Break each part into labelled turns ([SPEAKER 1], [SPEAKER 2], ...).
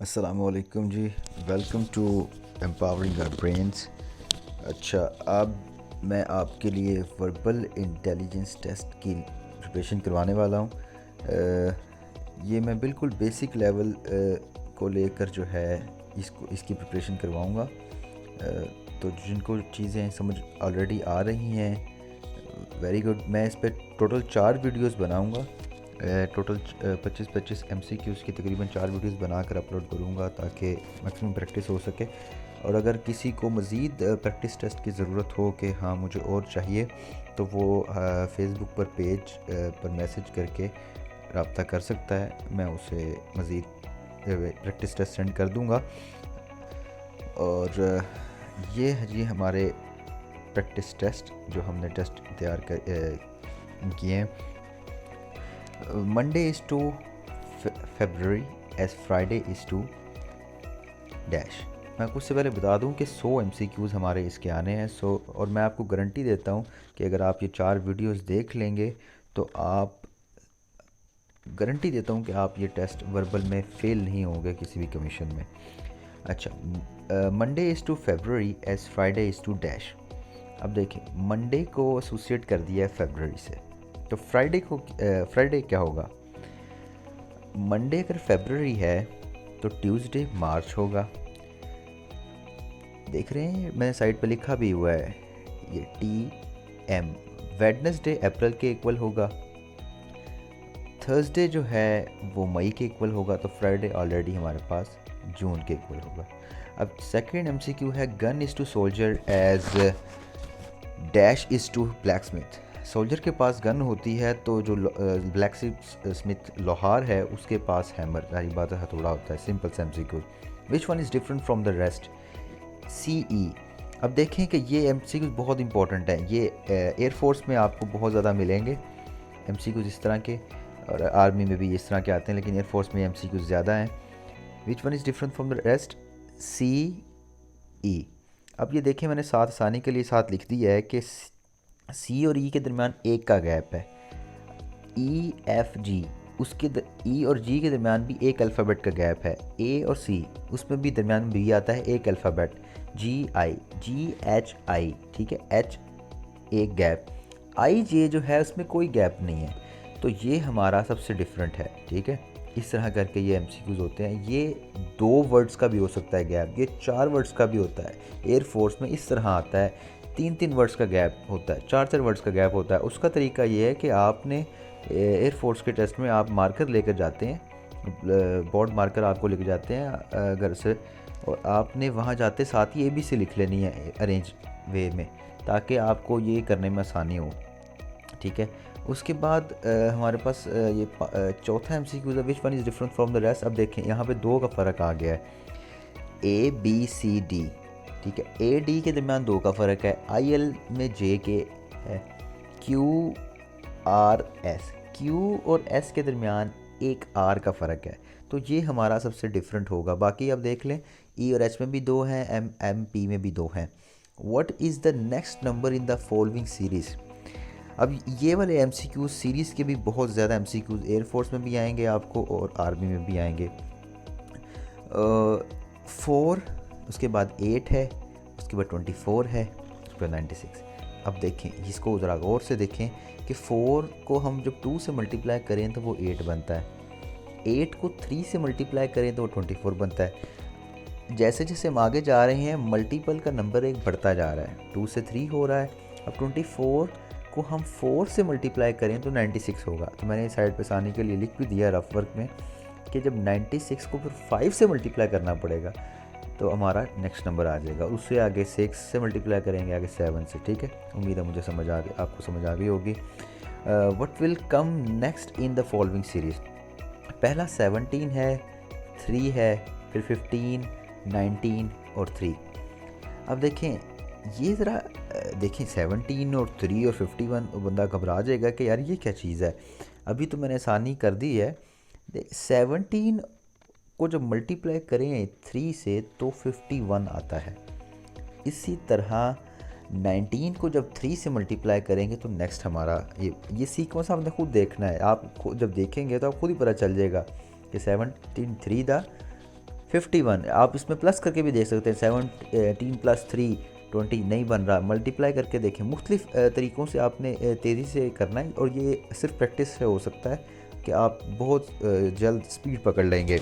[SPEAKER 1] अस्सलामुअलैकुम जी। Welcome to empowering our brains. अच्छा, अब मैं आपके लिए वर्बल इंटेलिजेंस टेस्ट की प्रिपरेशन करवाने वाला हूँ। ये मैं बिल्कुल बेसिक लेवल को लेकर जो है इसकी प्रिपरेशन करवाऊँगा। तो जिनको चीज़ें समझ ऑलरेडी आ रही हैं, वेरी गुड। मैं इस पर टोटल 4 वीडियोस बनाऊँगा। टोटल 25-25 MCQs की तकरीबन 4 वीडियोस बनाकर अपलोड करूँगा ताकि मैक्सिमम प्रैक्टिस हो सके। और अगर किसी को मज़ीद प्रैक्टिस टेस्ट की ज़रूरत हो कि हाँ मुझे और चाहिए, तो वो फेसबुक पर पेज पर मैसेज करके रब्ता कर सकता है। मैं उसे मज़ीद प्रैक्टिस टेस्ट सेंड कर दूँगा। और ये है जी हमारे प्रैक्टिस टेस्ट जो हमने टेस्ट तैयार कर किए हैं। Monday is to February as Friday is to dash. मैं आपको उससे पहले बता दूं कि 100 MCQs हमारे इसके आने हैं। और मैं आपको गारंटी देता हूं कि अगर आप ये 4 वीडियोस देख लेंगे तो आप गारंटी देता हूं कि आप ये टेस्ट वर्बल में फ़ेल नहीं होंगे किसी भी कमीशन में। अच्छा, Monday is to February as Friday is to dash. अब देखें, मंडे को एसोसिएट कर दिया है फेबररी से, तो फ्राइडे क्या होगा? मंडे अगर फेबररी है तो ट्यूसडे मार्च होगा। देख रहे हैं, मैंने साइड पे लिखा भी हुआ है ये TM। वेडनेसडे अप्रैल के इक्वल होगा। थर्सडे जो है वो मई के इक्वल होगा, तो फ्राइडे ऑलरेडी हमारे पास जून के इक्वल होगा। अब सेकेंड MCQ है, gun is to soldier as dash is to blacksmith. Soldier के पास गन होती है तो जो ब्लैक स्मिथ लोहार है उसके पास हैमर, सारी बात हथौड़ा होता है। सिंपल सा MCQ। Which one is different from the rest? CE। अब देखें कि ये MCQ बहुत इंपॉर्टेंट है। ये एयरफोर्स में आपको बहुत ज़्यादा मिलेंगे MCQ इस तरह के, और आर्मी में भी इस तरह के आते हैं, लेकिन एयरफोर्स में MCQ ज़्यादा हैं। विच one is different from the rest? CE। अब ये देखें, मैंने साथ आसानी के लिए साथ लिख दिया है कि C और E के दरमियान एक का गैप है। EFG, उसके E और G के दरमियान भी एक अल्फ़ाबेट का गैप है। A और C, उसमें भी दरमियान में B आता है एक अल्फ़ाबेट। GHI, ठीक है, H एक गैप। IJ जो है उसमें कोई गैप नहीं है। तो ये हमारा सबसे डिफरेंट है, ठीक है। इस तरह करके ये MCQs होते हैं। ये 2 वर्ड्स का भी हो सकता है गैप, ये 4 वर्ड्स का भी होता है। एयरफोर्स में इस तरह आता है, 3-3 वर्ड्स का गैप होता है, 4-4 वर्ड्स का गैप होता है। उसका तरीका ये है कि आपने एयरफोर्स के टेस्ट में आप मार्कर लेकर जाते हैं, बोर्ड मार्कर आपको लेकर जाते हैं घर से, और आपने वहाँ जाते साथ ही ABC लिख लेनी है अरेंज वे में, ताकि आपको ये करने में आसानी हो, ठीक है। उसके बाद हमारे पास ये चौथा MCQ है, which one is different from the rest. अब देखें, यहाँ पे 2 का फ़र्क आ गया है। ABCD, ठीक है, AD के दरमियान 2 का फ़र्क है। IL में J के है। QRS, Q और S के दरमियान एक R का फ़र्क है। तो ये हमारा सबसे डिफरेंट होगा। बाकी अब देख लें, E और H में भी 2 हैं, MP में भी 2 हैं। What is the next number in the following series? अब ये वाले MCQ सीरीज़ के भी बहुत ज़्यादा MCQ एयरफोर्स में भी आएंगे आपको और आर्मी में भी आएंगे। 4, उसके बाद 8 है, उसके बाद 24 है, उसके बाद 96। अब देखें, इसको ज़रा गौर से देखें कि 4 को हम जब 2 से मल्टीप्लाई करें तो वो 8 बनता है। 8 को 3 से मल्टीप्लाई करें तो वो 24 बनता है। जैसे जैसे हम आगे जा रहे हैं, मल्टीपल का नंबर एक बढ़ता जा रहा है। 2 से 3 हो रहा है। अब 24 को हम 4 से मल्टीप्लाई करें तो 96 होगा। तो मैंने साइड पे आसानी के लिए लिख भी दिया रफ वर्क में कि जब 96 को फिर 5 से मल्टीप्लाई करना पड़ेगा तो हमारा नेक्स्ट नंबर आ जाएगा। उससे आगे 6 से मल्टीप्लाई करेंगे, आगे 7 से, ठीक है। उम्मीद है मुझे समझ आ गई, आपको समझ आ गई होगी। What will come next in the following series? पहला 17 है, 3 है, फिर 15, 19 और 3। अब देखें, ये ज़रा देखें, 17 और 3 और 51, बंदा घबरा जाएगा कि यार ये क्या चीज़ है। अभी तो मैंने आसानी कर दी है। 17 को जब मल्टीप्लाई करें 3 से तो 51 आता है। इसी तरह 19 को जब 3 से मल्टीप्लाई करेंगे तो नेक्स्ट हमारा ये सीक्वेंस आपने खुद देखना है। आप जब देखेंगे तो आप खुद ही पता चल जाएगा कि 17 3 दा 51 आप इसमें प्लस करके भी देख सकते हैं, 17 + 3 20 नहीं बन रहा, मल्टीप्लाई करके देखें। मुख्तलिफ तरीक़ों से आपने तेज़ी से करना है और ये सिर्फ प्रैक्टिस से हो सकता है कि आप बहुत जल्द स्पीड पकड़ लेंगे,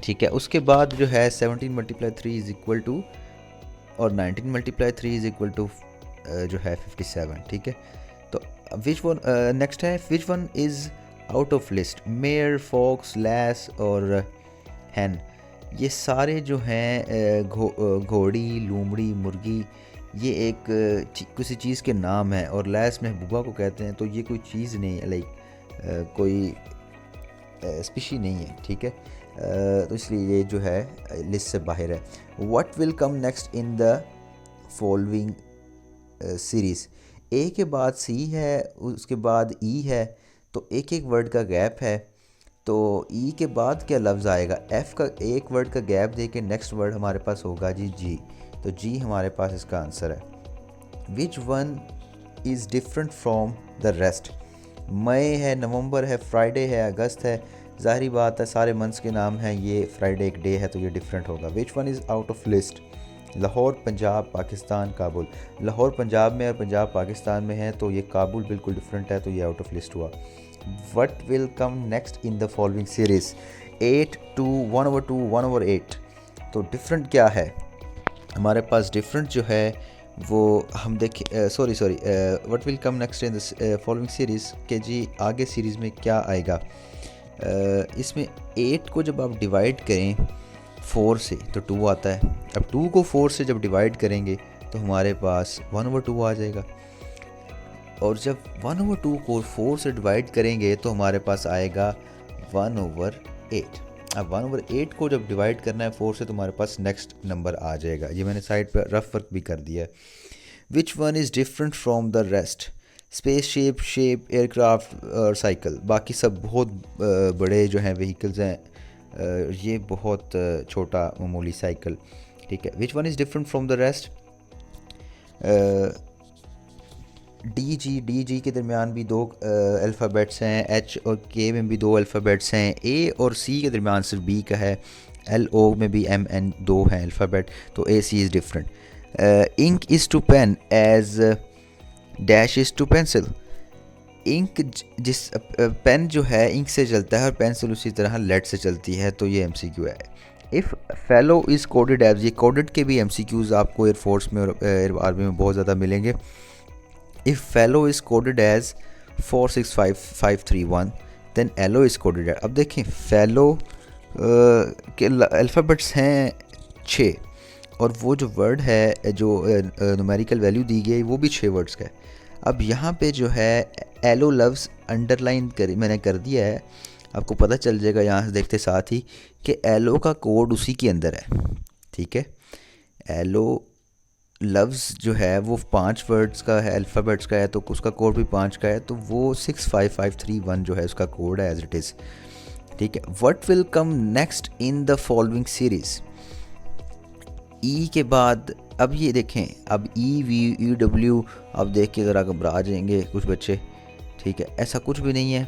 [SPEAKER 1] ठीक है। उसके बाद जो है 17 × 3 = और 19 × 3 = जो है 57, ठीक है। तो विच वन नेक्स्ट है, which one is out of list, mare, fox, lass और हैन। ये सारे जो हैं घोड़ी, लोमड़ी, मुर्गी, ये एक किसी चीज़ के नाम है और लैस महबूबा को कहते हैं। तो ये कोई चीज़ नहीं है, लाइक कोई स्पीशी नहीं है, ठीक है। तो इसलिए ये जो है लिस्ट से बाहर है। What will come next in the following series, A के बाद सी है, उसके बाद ई है, तो एक एक वर्ड का गैप है। तो ई के बाद क्या लफ्ज़ आएगा, एफ़ का एक वर्ड का गैप दे के नेक्स्ट वर्ड हमारे पास होगा जी। तो जी हमारे पास इसका आंसर है। Which one is different from the rest, May है, नवंबर है, फ्राइडे है, अगस्त है। ज़ाहिरी बात है सारे मंथ्स के नाम हैं, ये फ्राइडे एक डे है तो ये डिफरेंट होगा। विच one is out of list, Lahore, Punjab, Pakistan, Kabul. Lahore Punjab में और पंजाब पाकिस्तान में है, तो ये काबुल बिल्कुल डिफरेंट है, तो ये आउट ऑफ लिस्ट हुआ। What will come next in the following series, 8 2 1/2 1/8। तो डिफरेंट क्या है हमारे पास, डिफरेंट जो है वो हम देखें, what will come next in the following series के जी आगे सीरीज़ में क्या आएगा। इसमें 8 को जब आप डिवाइड करें 4 से तो 2 आता है। अब 2 को 4 से जब डिवाइड करेंगे तो हमारे पास 1/2 आ जाएगा, और जब 1/2 को 4 से डिवाइड करेंगे तो हमारे पास आएगा 1/8। अब 1/8 को जब डिवाइड करना है 4 से तो हमारे पास नेक्स्ट नंबर आ जाएगा। ये मैंने साइड पर रफ वर्क भी कर दिया है। Which one is different from the rest, space shape, aircraft और साइकिल। बाकी सब बहुत बड़े जो हैं व्हीकल्स हैं, ये बहुत छोटा मामूली साइकिल, ठीक है। Which one is different from the rest, D G के दरमियान भी 2 अल्फ़ाबेट्स हैं, एच और के में भी 2 अल्फ़ाबेट्स हैं, ए और सी के दरमियान सिर्फ बी का है, एल ओ में भी एम एन 2 हैं अल्फ़ाबेट, तो A C is different. Ink is to pen as dash is to pencil. Ink जिस पेन जो है इंक से चलता है और पेंसिल उसी तरह लेड से चलती है, तो ये MCQ है। If fellow is coded as, ये कोडेड के भी MCQs आपको एयरफोर्स में और एयर आर्मी में बहुत ज़्यादा मिलेंगे। If fellow is coded as 465531 then yellow is coded as. अब देखें फेलो के अल्फ़ाबेट्स हैं 6 और वो जो वर्ड है जो न्यूमेरिकल वैल्यू दी गई वो भी 6 वर्ड्स का है। अब यहाँ पे जो है एलो लफ्ज़ अंडरलाइन मैंने कर दिया है, आपको पता चल जाएगा यहाँ से देखते साथ ही कि एलो का कोड उसी के अंदर है, ठीक है। एलो लफ्ज़ जो है वो 5 वर्ड्स का है, अल्फ़ाबेट्स का है, तो उसका कोड भी 5 का है, तो वो 65531 जो है उसका कोड है एज इट इज़, ठीक है। What will come next in the following series, E के बाद अब ये देखें, अब ई वी ई डब्ल्यू, अब देख के ज़रा घबरा जाएंगे कुछ बच्चे, ठीक है। ऐसा कुछ भी नहीं है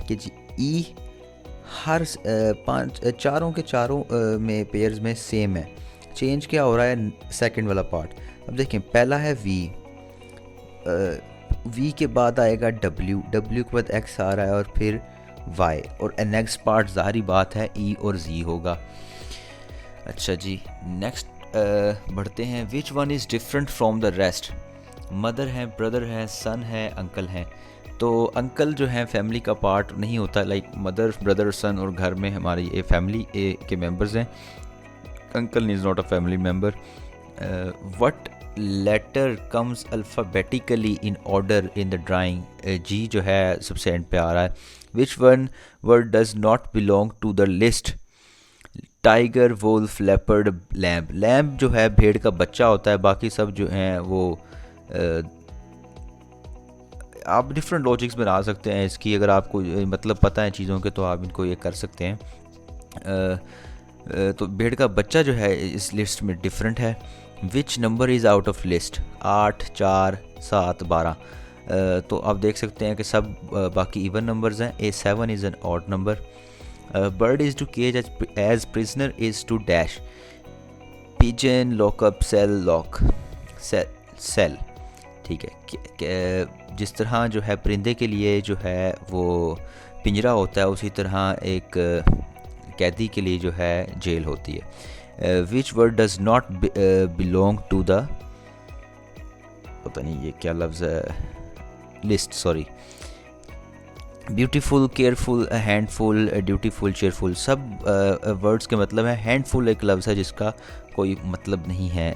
[SPEAKER 1] कि जी ई हर चारों के चारों में पेयर्स में सेम है। चेंज क्या हो रहा है, सेकंड वाला पार्ट। अब देखें पहला है वी के बाद आएगा डब्ल्यू के बाद एक्स आ रहा है और फिर वाई, और नेक्स्ट पार्ट ज़ाहिरी बात है ई और जी होगा। अच्छा जी, नेक्स्ट बढ़ते हैं। विच one is different from the rest, mother है, ब्रदर है, सन है, अंकल हैं। तो अंकल जो है फैमिली का पार्ट नहीं होता, लाइक मदर, ब्रदर, सन, और घर में हमारी ये फैमिली के मेंबर्स हैं। Uncle is not a family member. What letter comes alphabetically in order in the drawing, G जो है सबसे एंड पे आ रहा है। Which one word does not belong to the list, tiger, wolf, leopard, lamb. Lamb जो है भेड़ का बच्चा होता है, बाकी सब जो हैं वो आप डिफरेंट लॉजिक्स बना सकते हैं इसकी, अगर आपको मतलब पता है चीज़ों के तो आप इनको ये कर सकते हैं। तो भेड़ का बच्चा जो है इस लिस्ट में डिफरेंट है। Which number is out of list, 8 4 7 12। तो आप देख सकते हैं कि सब बाकी इवन नंबर्स हैं। A7 is an odd number. Bird is to cage as prisoner is to dash, pigeon lockup cell lock cell. ठीक है, जिस तरह जो है परिंदे के लिए जो है वो पिंजरा होता है, उसी तरह एक कैदी के लिए जो है जेल होती है। Which word does not belong to the, पता नहीं ये क्या लफ्ज़ है, list, sorry. Beautiful, careful, handful, dutiful, cheerful, सब वर्ड्स के मतलब है। हैंडफुल एक लफ्ज़ है जिसका कोई मतलब नहीं है।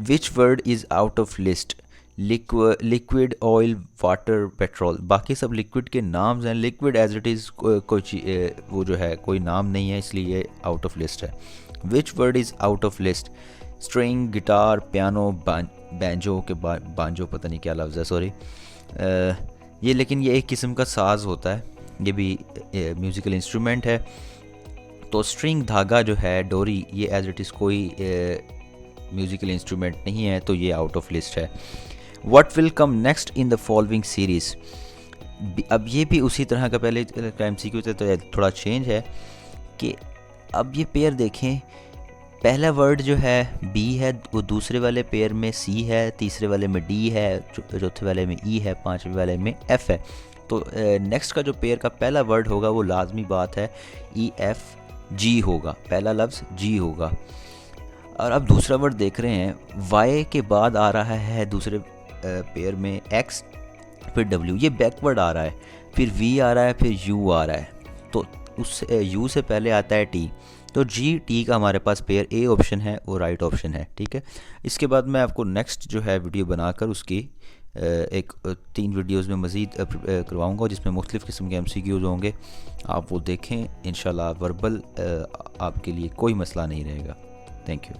[SPEAKER 1] Which word is out of list, liquid, oil, water, petrol, बाकी सब लिक्विड के नाम्स हैं। लिक्विड एज इट इज़ कोई वो जो है कोई नाम नहीं है, इसलिए ये आउट ऑफ लिस्ट है। Which word is out of list, string, guitar, piano, banjo के बांजो पता नहीं क्या लफ्ज़ है, सॉरी। ये लेकिन ये एक किस्म का साज होता है, ये भी म्यूज़िकल इंस्ट्रूमेंट है। तो स्ट्रिंग, धागा जो है, डोरी, ये एज इट इज़ कोई म्यूज़िकल इंस्ट्रूमेंट नहीं है, तो ये आउट ऑफ लिस्ट है। What will come next in the following series, अब ये भी उसी तरह का पहले का MCQ था, तो थोड़ा चेंज है कि अब ये पेयर देखें, पहला वर्ड जो है बी है, वो दूसरे वाले पेयर में सी है, तीसरे वाले में डी है, चौथे वाले में ई है, पांचवें वाले में एफ है। तो नेक्स्ट का जो पेयर का पहला वर्ड होगा वो लाजमी बात है EFG होगा, पहला लफ्ज़ जी होगा। और अब दूसरा वर्ड देख रहे हैं, वाई के बाद आ रहा है दूसरे पेयर में एक्स, फिर W, ये बैकवर्ड आ रहा है, फिर V आ रहा है, फिर U आ रहा है, तो उस U से पहले आता है T, तो GT का हमारे पास पेयर A ऑप्शन है, वो राइट ऑप्शन है। ठीक है, इसके बाद मैं आपको नेक्स्ट जो है वीडियो बनाकर उसकी एक 3 वीडियोज़ में मज़ीद करवाऊँगा, जिसमें मुख्तलिफ़ किस्म के MCQs होंगे, आप वो देखें। इंशाल्लाह वर्बल आपके लिए कोई मसला नहीं रहेगा। Thank you.